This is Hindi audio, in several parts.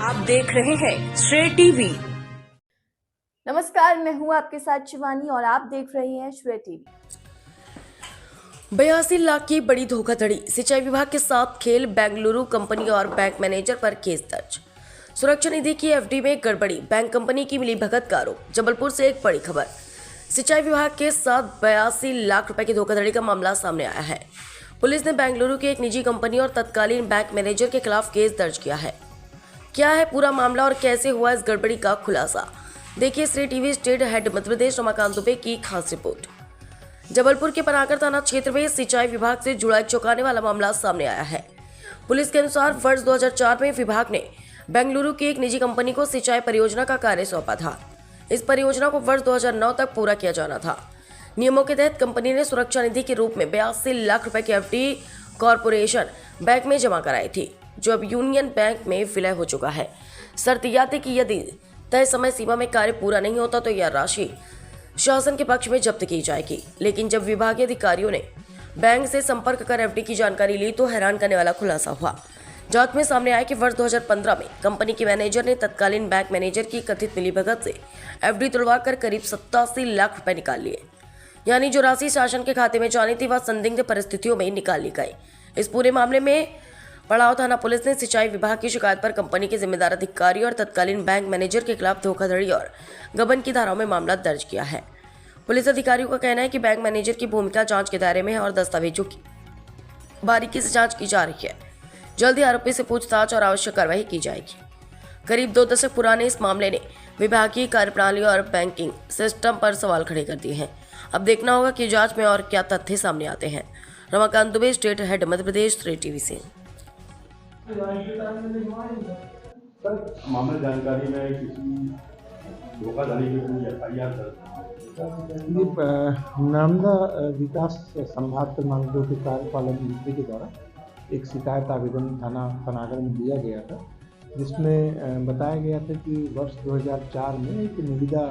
आप देख रहे हैं श्रेय टीवी। नमस्कार, मैं हूं आपके साथ शिवानी और आप देख रहे हैं श्रेय टीवी। 82 लाख की बड़ी धोखाधड़ी, सिंचाई विभाग के साथ खेल, बेंगलुरु कंपनी और बैंक मैनेजर पर केस दर्ज। सुरक्षा निधि की एफडी में गड़बड़ी, बैंक कंपनी की मिलीभगत का आरोप। जबलपुर से एक बड़ी खबर। सिंचाई विभाग के साथ 82 लाख रुपए की धोखाधड़ी का मामला सामने आया है। पुलिस ने बेंगलुरु की एक निजी कंपनी और तत्कालीन बैंक मैनेजर के खिलाफ केस दर्ज किया है। क्या है पूरा मामला और कैसे हुआ इस गड़बड़ी का खुलासा, देखिए श्रेय TV state head Madhya Pradesh Ramakant Dubey की खास रिपोर्ट। जबलपुर के पनागर थाना क्षेत्र में सिंचाई विभाग से जुड़ा एक चौंकाने वाला मामला सामने आया है। पुलिस के अनुसार वर्ष 2004 में विभाग ने बेंगलुरु की एक निजी कंपनी को सिंचाई परियोजना का कार्य सौंपा था। इस परियोजना को वर्ष 2009 तक पूरा किया जाना था। नियमों के तहत कंपनी ने सुरक्षा निधि के रूप में 82 लाख रुपए की एफडी कॉरपोरेशन बैंक में जमा कराई थी, जो अब यूनियन बैंक में विलय हो चुका है। शर्त यह थी कि यदि तय समय सीमा में कार्य पूरा नहीं होता तो यह राशि शासन के पक्ष में जब्त की जाएगी। लेकिन जब विभागीय अधिकारियों ने बैंक से संपर्क कर एफडी की जानकारी ली तो हैरान करने वाला खुलासा हुआ। जांच में सामने आया कि वर्ष 2015 में कंपनी के मैनेजर ने तत्कालीन बैंक मैनेजर की कथित मिलीभगत से एफडी तुड़वाकर करीब 87 लाख रुपए निकाल लिए। यानी जो राशि शासन के खाते में जानी थी वह संदिग्ध परिस्थितियों में निकाल ली गई। इस पूरे मामले में पड़ाव थाना पुलिस ने सिंचाई विभाग की शिकायत पर कंपनी के जिम्मेदार अधिकारी और तत्कालीन बैंक मैनेजर के खिलाफ धोखाधड़ी और गबन की धाराओं में मामला दर्ज किया है। पुलिस अधिकारियों का कहना है कि बैंक मैनेजर की भूमिका जांच के दायरे में है और दस्तावेजों की बारीकी से जांच की जा रही है। जल्द ही आरोपी से पूछताछ और आवश्यक कार्रवाई की जाएगी। करीब 2 दशक पुराने इस मामले ने विभागीय कार्यप्रणाली और बैंकिंग सिस्टम पर सवाल खड़े कर दिए हैं। अब देखना होगा कि जांच में और क्या तथ्य सामने आते हैं। रमाकांत दुबे, स्टेट हेड मध्य प्रदेश, श्रेय टीवी से। सर, मामला जानकारी में किसी धोखाधड़ी की कोई एफआईआर दर्ज? नामदा विकास संभाग क्रमांक 2 के कार्यपालन मंत्री के द्वारा एक शिकायत आवेदन थाना पनागर में दिया गया था, जिसमें बताया गया था कि वर्ष 2004 में एक निविदा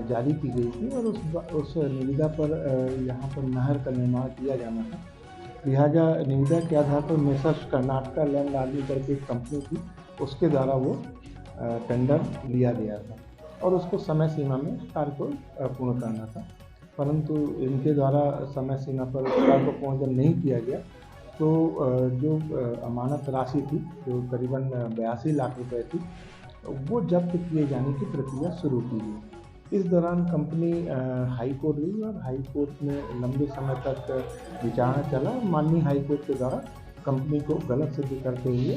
जारी की गई थी और उस निविदा पर यहाँ पर नहर का निर्माण किया जाना था। लिहाजा निविदा के आधार पर मेसर्स कर्नाटका लैंड आर्मी करके एक कंपनी थी, उसके द्वारा वो टेंडर लिया गया था और उसको समय सीमा में कार्य को पूर्ण करना था। परंतु इनके द्वारा समय सीमा पर कार्य को पूर्ण जब नहीं किया गया तो जो अमानत राशि थी, जो करीबन 82 लाख रुपए थी, वो जब्त किए जाने की प्रक्रिया शुरू की गई। इस दौरान कंपनी हाई कोर्ट गई और हाई कोर्ट में लंबे समय तक विचारणा चला। माननीय हाई कोर्ट के द्वारा कंपनी को गलत सिद्ध करते हुए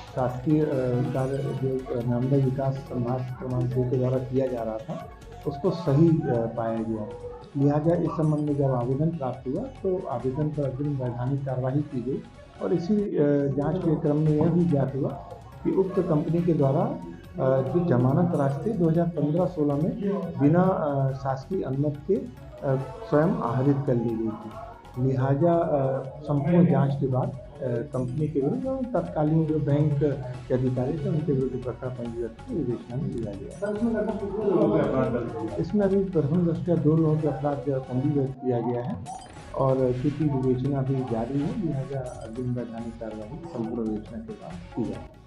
शासकीय कार्य जो नामदा विकास संभाग क्रमांक 2 के द्वारा किया जा रहा था उसको सही पाया गया। लिहाजा इस संबंध में जब आवेदन प्राप्त हुआ तो आवेदन पर अग्रिम वैधानिक कार्रवाई की गई और इसी जांच के क्रम में यह भी ज्ञात हुआ कि उक्त कंपनी के द्वारा जो जमानत राशि 2015-16 में बिना शासकीय अनुमति के स्वयं आहरित कर ली गई थी। लिहाजा संपूर्ण जांच के बाद कंपनी के विरुद्ध तत्कालीन जो बैंक के अधिकारी थे उनके विरुद्ध प्रकरण पंजीकृत की विवेचना में लिया गया। इसमें अभी प्रथम दृष्टया 2 लोगों के अपराध पंजीकृत किया गया है और चूंकि विवेचना भी जारी है, लिहाजा अग्रिम वैधानिक कार्रवाई संपूर्ण विवेचना के बाद की जाएगी।